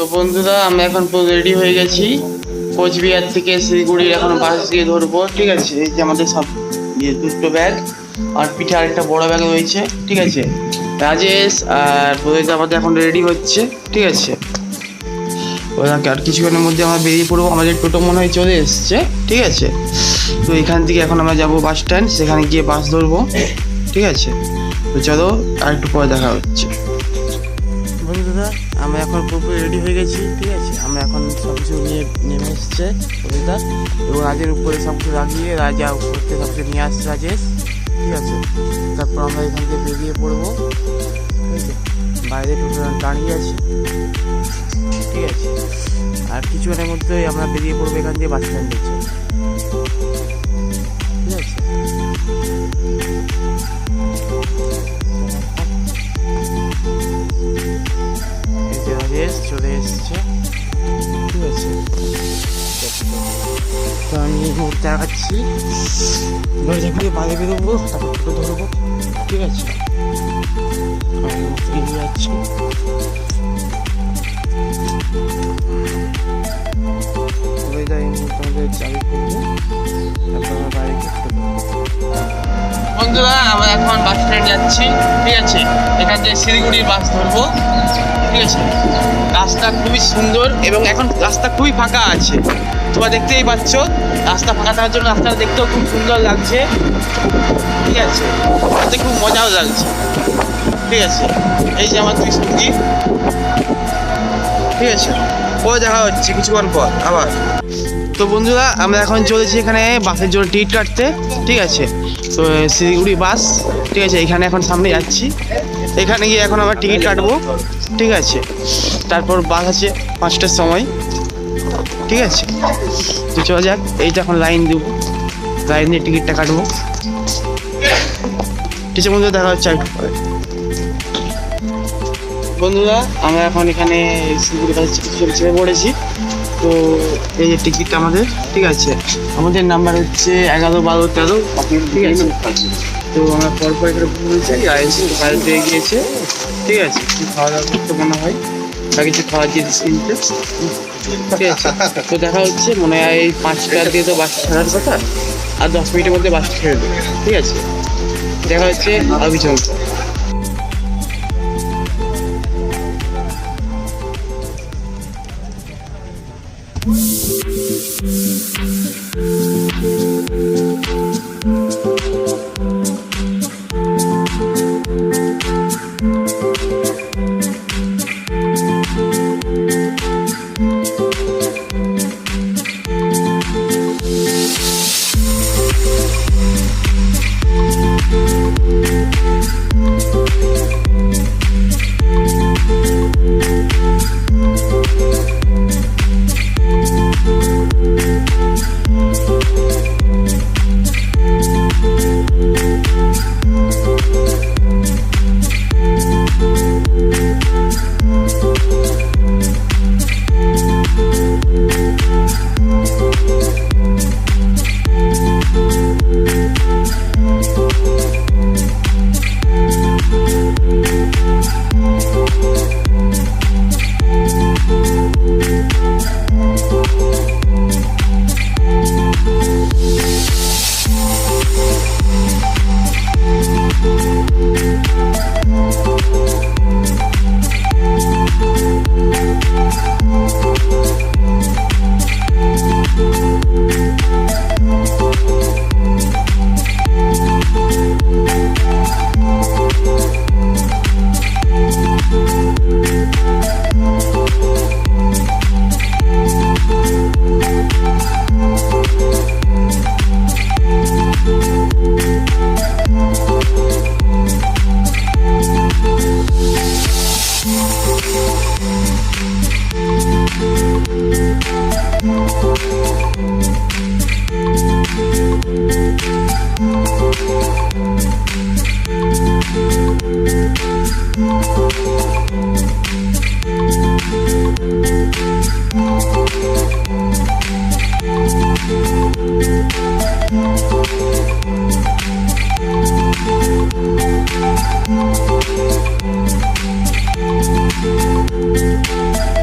তো বন্ধুরা আমরা এখন পুরো রেডি হয়ে গেছি। কোচবিহার থেকে শিলিগুড়ির এখন বাস দিয়ে ধরবো। ঠিক আছে, এই যে আমাদের সব দুটো ব্যাগ আর পিঠে আরেকটা বড় ব্যাগ রয়েছে। ঠিক আছে, রাজেশ আর বোধহয় আমাদের এখন রেডি হচ্ছে। ঠিক আছে, ওদেরকে আর কিছুক্ষণের মধ্যে আমরা বেরিয়ে পড়বো। আমাদের টোটো মনে হয় চলে এসছে। ঠিক আছে, তো এখান থেকে এখন আমরা যাবো বাস স্ট্যান্ড, সেখানে গিয়ে বাস ধরবো। ঠিক আছে, তো চলো আর একটু পরে দেখা হচ্ছে। বন্ধুরা আমরা এখন পুরোপুরি রেডি হয়ে গেছি। ঠিক আছে, আমরা এখন সব কিছু নিয়ে নেমে এসছে বন্ধুরা, এবং রাজের উপরে সব কিছু লাগিয়ে রাজা উপর থেকে সব কিছু নিয়ে আসছে রাজেশ। ঠিক আছে, তারপর আমরা এখান থেকে বেরিয়ে পড়বো। ঠিক আছে, বাইরে টোটো দাঁড়িয়ে আছে। ঠিক আছে, আর কিছুক্ষণের মধ্যেই আমরা বেরিয়ে পড়বো এখান থেকে বাস স্ট্যান্ডে। ঠিক আছে, চলে এসছে। ঠিক আছে, তো আমি এই মুহূর্তে আগাচ্ছি, দরজা খুলে বাইরে বেরোবো, তারপর টোটো ধরবো। ঠিক আছে, আমি এগিয়ে যাচ্ছি। চাবি করবো, তারপর আমরা বাইরে বন্ধুরা আমরা এখন বাস স্ট্যান্ড যাচ্ছি। ঠিক আছে, এখান থেকে শিলিগুড়ির বাস ধরবো। ঠিক আছে, রাস্তা খুবই সুন্দর এবং এখন রাস্তা খুবই ফাঁকা আছে। তোমরা দেখতেই পাচ্ছ, রাস্তা ফাঁকা থাকার জন্য রাস্তাটা দেখতেও খুব সুন্দর লাগছে। ঠিক আছে, তাতে খুব মজাও লাগছে। ঠিক আছে, এই যে আমার দুই সঙ্গী। ঠিক আছে, পরে দেখা হচ্ছে কিছুক্ষণ পর আবার। তো বন্ধুরা আমরা এখন চলেছি এখানে বাসের জন্য টিকিট কাটতে। ঠিক আছে, তো শিলিগুড়ি বাস। ঠিক আছে, এখানে এখন সামনে যাচ্ছি, এখানে গিয়ে এখন আমরা টিকিট কাটবো। ঠিক আছে, তারপর বাস আছে 5টার সময়। ঠিক আছে, তো চলে যাক। এইটা এখন লাইন দেবো, লাইন দিয়ে টিকিটটা কাটবো। ঠিক আছে বন্ধুরা, দেখা হচ্ছে একটু পরে। বন্ধুরা আমরা এখন এখানে শিলিগুড়ি বাসের চেপে পড়েছি। তো এই যে টিকিটটা আমাদের। ঠিক আছে, আমাদের নাম্বার হচ্ছে 11, 12, 13। ঠিক আছে, তো আমরা পরপর এখানে বলছি বাইরে দিয়ে গিয়েছে। ঠিক আছে, খাওয়া দাওয়া করতে মনে হয় বা কিছু খাওয়ার জিনিস কিনতে। ঠিক আছে, তো দেখা হচ্ছে মনে হয় এই 5টা দিয়ে তো বাস ছাড়ার কথা, আর 10 মিনিটের মধ্যে বাস ছেড়ে দেবে। ঠিক আছে, দেখা হচ্ছে আর কিছু।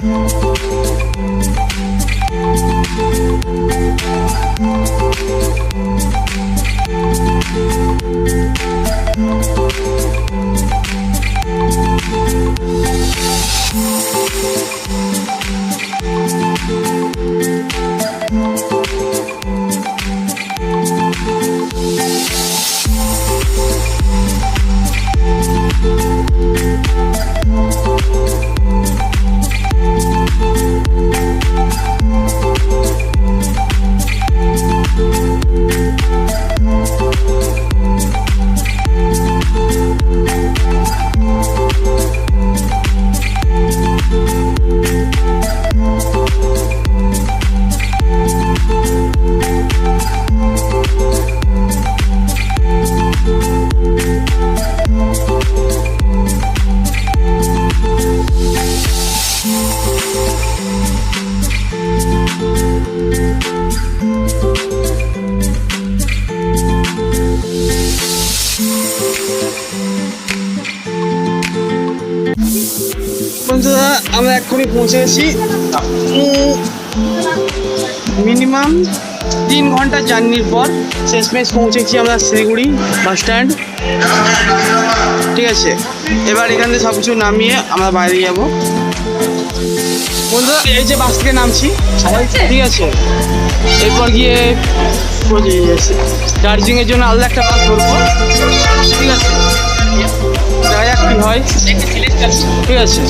Thank you. বন্ধুরা আমরা এক্ষুনি পৌঁছে গেছি মিনিমাম 3 ঘন্টা জার্নির পর শেষমেশ পৌঁছেছি আমরা শিলিগুড়ি বাস স্ট্যান্ড। ঠিক আছে, এবার এখান থেকে সব কিছু নামিয়ে আমরা বাইরে যাবো। বন্ধুরা এই যে বাস থেকে নামছি, ঠিক আছে, এরপর গিয়ে দার্জিলিংয়ের জন্য আলাদা একটা বাস ধরবো। ঠিক আছে, দেখা যাক কি হয়। ঠিক আছে।